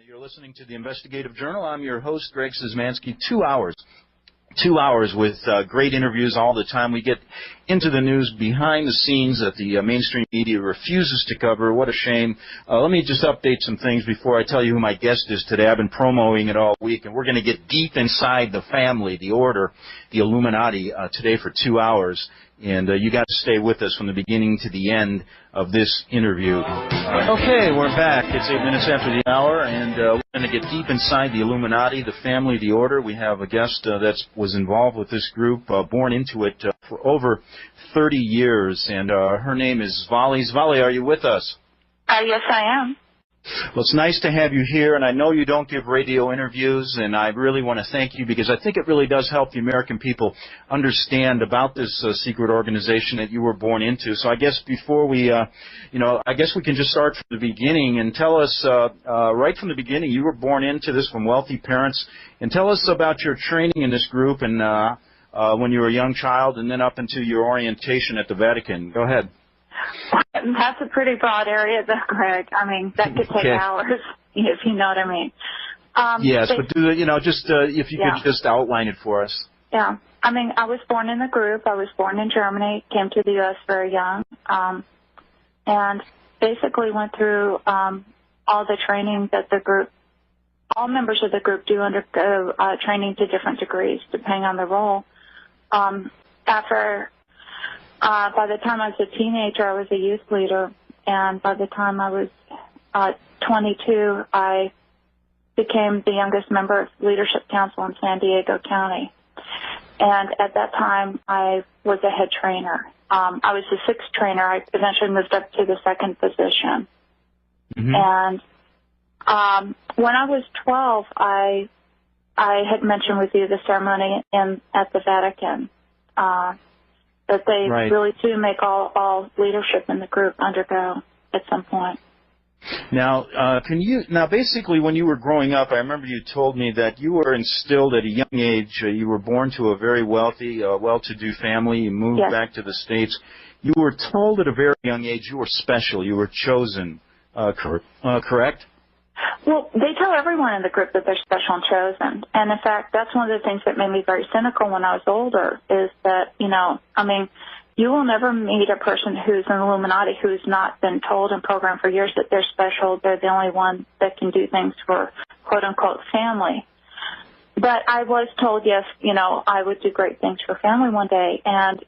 You're listening to the Investigative Journal. I'm your host, Greg Szymanski. 2 hours. 2 hours with great interviews all the time. We get into the news behind the scenes that the mainstream media refuses to cover. What a shame. Let me just update some things before I tell you who my guest is today. I've been promoting it all week, and we're going to get deep inside the family, the order, the Illuminati, today for 2 hours. And you got to stay with us from the beginning to the end of this interview. Okay, we're back. It's 8 minutes after the hour, and we're going to get deep inside the Illuminati, the family, the order. We have a guest that was involved with this group, born into it for over 30 years, and her name is Svali. Svali, are you with us? Yes, I am. Well, it's nice to have you here, and I know you don't give radio interviews, and I really want to thank you because I think it really does help the American people understand about this secret organization that you were born into. So I guess before we, I guess we can just start from the beginning and tell us right from the beginning, you were born into this from wealthy parents, and tell us about your training in this group and when you were a young child and then up into your orientation at the Vatican. Go ahead. That's a pretty broad area, though, Greg. I mean, that could take hours, if you know what I mean. Yes, but if you could just outline it for us. Yeah. I mean, I was born in the group. I was born in Germany, came to the U.S. very young, and basically went through all the training that the group, all members of the group do undergo training to different degrees, depending on the role. By the time I was a teenager, I was a youth leader, and by the time I was 22, I became the youngest member of Leadership Council in San Diego County. And at that time, I was a head trainer. I was the sixth trainer. I eventually moved up to the second position. Mm-hmm. And when I was 12, I had mentioned with you the ceremony at the Vatican. That they really do make all leadership in the group undergo at some point. Now, basically when you were growing up, I remember you told me that you were instilled at a young age. You were born to a very wealthy, well-to-do family. You moved back to the States. You were told at a very young age you were special. You were chosen. Correct? Well, they tell everyone in the group that they're special and chosen. And, in fact, that's one of the things that made me very cynical when I was older is that, you will never meet a person who's an Illuminati who's not been told and programmed for years that they're special, they're the only one that can do things for, quote-unquote, family. But I was told, yes, I would do great things for family one day. And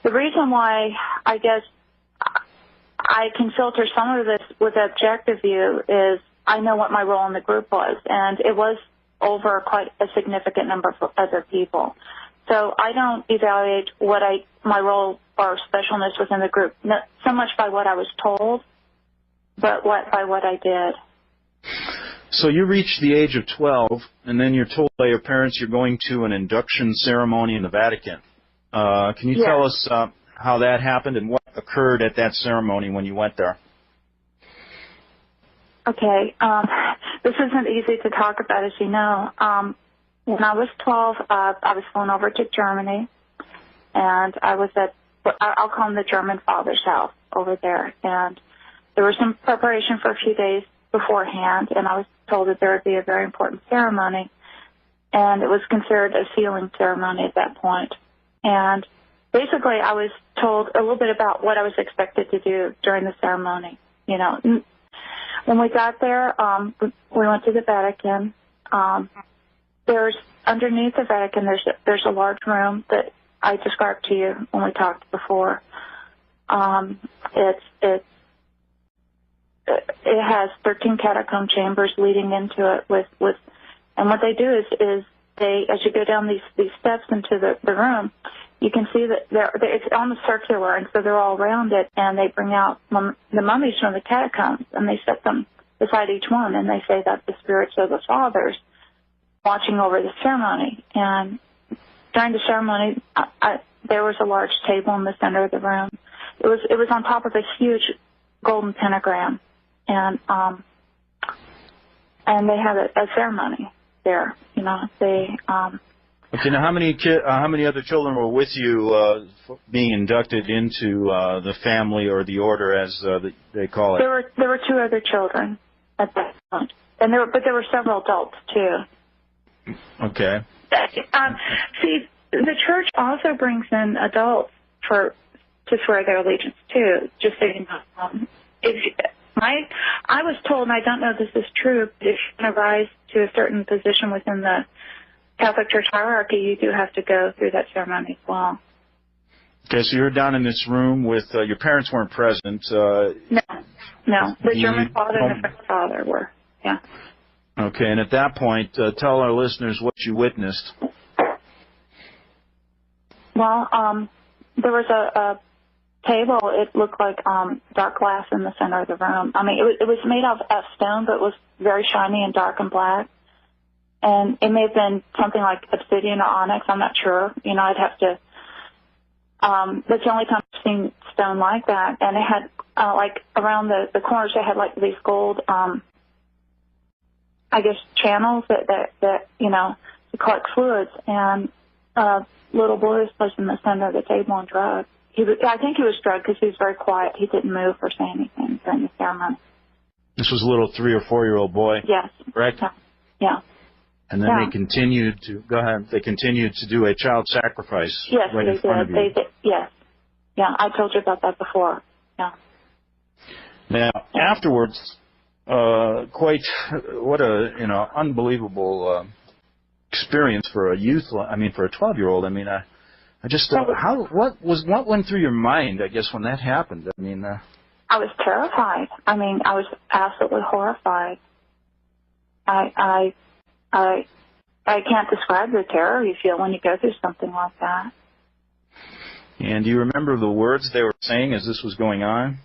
the reason why, I guess, I can filter some of this with an objective view is I know what my role in the group was, and it was over quite a significant number of other people. So I don't evaluate my role or specialness within the group, not so much by what I was told, but by what I did. So you reached the age of 12, and then you're told by your parents you're going to an induction ceremony in the Vatican. Can you tell us how that happened and what occurred at that ceremony when you went there? Okay. This isn't easy to talk about, as you know. When I was 12, I was flown over to Germany, and I was I'll call him the German father's house over there. And there was some preparation for a few days beforehand, and I was told that there would be a very important ceremony, and it was considered a sealing ceremony at that point. And basically, I was told a little bit about what I was expected to do during the ceremony. When we got there, we went to the Vatican. There's underneath the Vatican. There's a large room that I described to you when we talked before. It has 13 catacomb chambers leading into it and what they do is they, as you go down these steps into the room, you can see that it's almost circular, and so they're all around it, and they bring out the mummies from the catacombs, and they set them beside each one, and they say that the spirits of the fathers watching over the ceremony. And during the ceremony, there was a large table in the center of the room. It was on top of a huge golden pentagram, and they had a ceremony there. Okay, now how many other children were with you being inducted into the family or the order, as they call it? There were two other children. at that point. And there were several adults too. Okay. See, the church also brings in adults to swear their allegiance too. Just so you know, I was told, and I don't know if this is true, but if you want to rise to a certain position within the Catholic Church hierarchy, you do have to go through that ceremony as well. Okay, so you're down in this room with your parents weren't present. No. The German father and the French father were. Yeah. Okay, and at that point, tell our listeners what you witnessed. Well, there was a table. It looked like dark glass in the center of the room. I mean, it was made of stone, but it was very shiny and dark and black. And it may have been something like obsidian or onyx. I'm not sure. You know, I'd have to. That's the only time I've seen stone like that. And it had like around the corners, it had like these gold, I guess, channels that you know, to collect fluids. And little boy was placed in the center of the table and drugged. I think he was drugged because he was very quiet. He didn't move or say anything during the ceremony. This was a little 3 or 4 year old boy. Yes. Correct? Yeah. And then they continued to go ahead. They continued to do a child sacrifice. Yes, right in front of you. They did. Yes. Yeah, I told you about that before. Yeah. Now afterwards, quite what a unbelievable experience for a youth. I mean, for a 12-year-old. I mean, I just what went through your mind? I guess when that happened. I mean, I was terrified. I mean, I was absolutely horrified. I can't describe the terror you feel when you go through something like that. And do you remember the words they were saying as this was going on?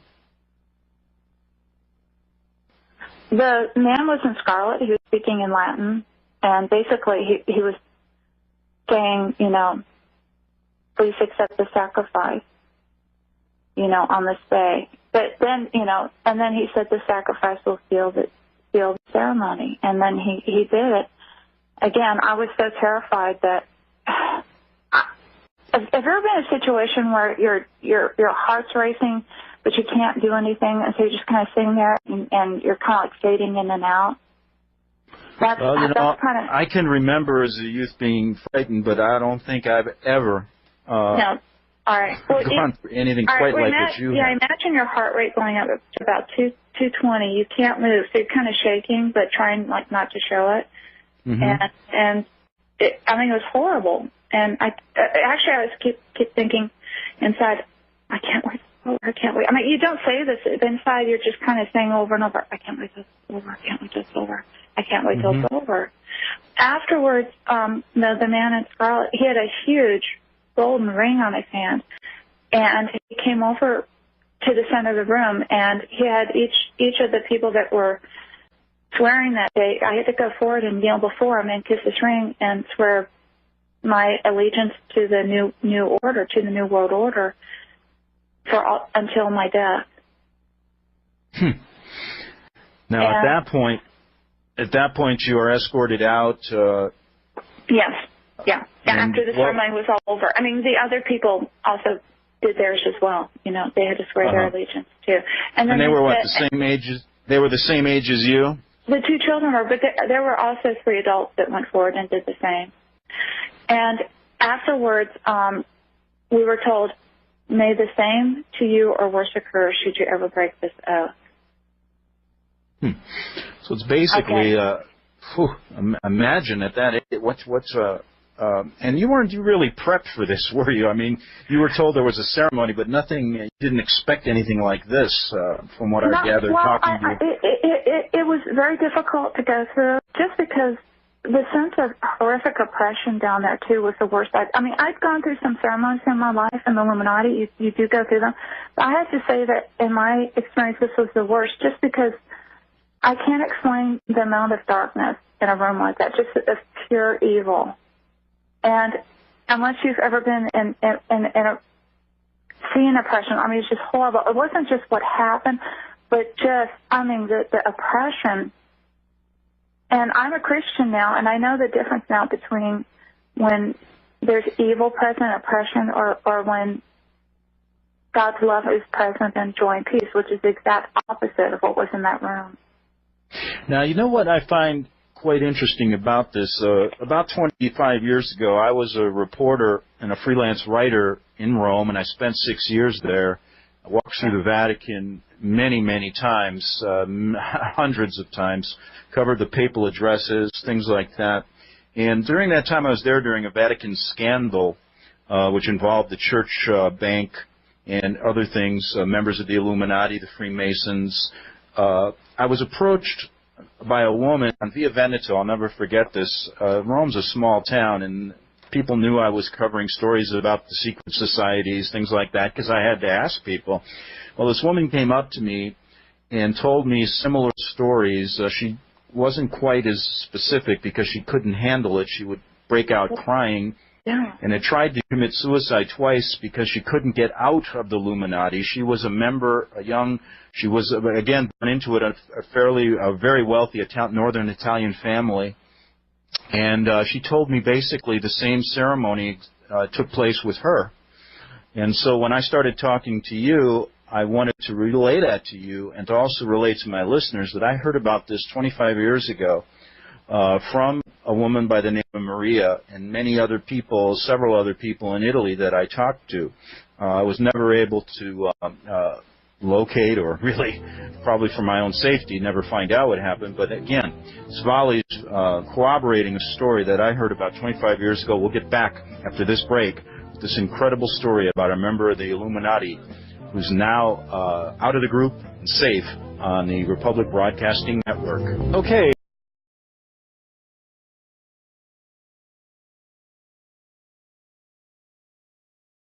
The man was in scarlet. He was speaking in Latin, and basically he was saying, you know, please accept the sacrifice, you know, on this day. But then, you know, and then he said the sacrifice will seal the ceremony, and then he did it. Again, I was so terrified that. Have you ever been in a situation where your heart's racing, but you can't do anything, and so you're just kind of sitting there and you're kind of like fading in and out? I can remember as a youth being frightened, but I don't think I've ever no. All right. Well, gone through anything quite like what you yeah, have. imagine your heart rate going up to about 220. You can't move, so you're kind of shaking, but trying like not to show it. Mm-hmm. And I mean, it was horrible. And I was keep thinking inside, I can't wait. Oh, I can't wait. I mean, you don't say this, but inside you're just kind of saying over and over, I can't wait till it's over. I can't wait till it's over. I can't wait till it's over. Afterwards, the man in scarlet, he had a huge golden ring on his hand, and he came over to the center of the room, and he had each of the people that were swearing that day. I had to go forward and kneel before him and kiss his ring and swear my allegiance to the new order, to the new world order, until my death. Now, at that point, you are escorted out. Yes. Yeah. After the ceremony was all over. I mean, the other people also did theirs as well. You know, they had to swear their allegiance too. And they were the same age? They were the same age as you? The two children were, but there were also 3 adults that went forward and did the same. And afterwards, we were told, may the same to you or worse occur should you ever break this oath. So it's basically, imagine at that age, and you weren't really prepped for this, were you? I mean, you were told there was a ceremony, but nothing, you didn't expect anything like this, from what I gathered talking to you. It was very difficult to go through, just because the sense of horrific oppression down there, too, was the worst. I mean, I'd gone through some ceremonies in my life in the Illuminati. You do go through them. But I have to say that in my experience, this was the worst, just because I can't explain the amount of darkness in a room like that, just of pure evil. And unless you've ever been in seeing oppression, I mean, it's just horrible. It wasn't just what happened, but just, I mean, the oppression. And I'm a Christian now, and I know the difference now between when there's evil present, oppression, or when God's love is present and joy and peace, which is the exact opposite of what was in that room. Now, you know what I find quite interesting about this? About 25 years ago, I was a reporter and a freelance writer in Rome, and I spent 6 years there. I walked through the Vatican many, many times, hundreds of times, covered the papal addresses, things like that. And during that time, I was there during a Vatican scandal, which involved the church bank and other things, members of the Illuminati, the Freemasons. I was approached by a woman on Via Veneto. I'll never forget this. Rome's a small town, and people knew I was covering stories about the secret societies, things like that, because I had to ask people. Well, this woman came up to me and told me similar stories. She wasn't quite as specific because she couldn't handle it. She would break out crying. Yeah. And had tried to commit suicide twice because she couldn't get out of the Illuminati. She was a member, she was, again, born into it, a very wealthy northern Italian family. And she told me basically the same ceremony took place with her. And so when I started talking to you, I wanted to relay that to you and to also relate to my listeners that I heard about this 25 years ago from a woman by the name of Maria and many other people, several other people in Italy that I talked to. I was never able to locate, or really, probably for my own safety, never find out what happened. But again, Svali's corroborating a story that I heard about 25 years ago. We'll get back after this break with this incredible story about a member of the Illuminati who's now out of the group and safe on the Republic Broadcasting Network. Okay.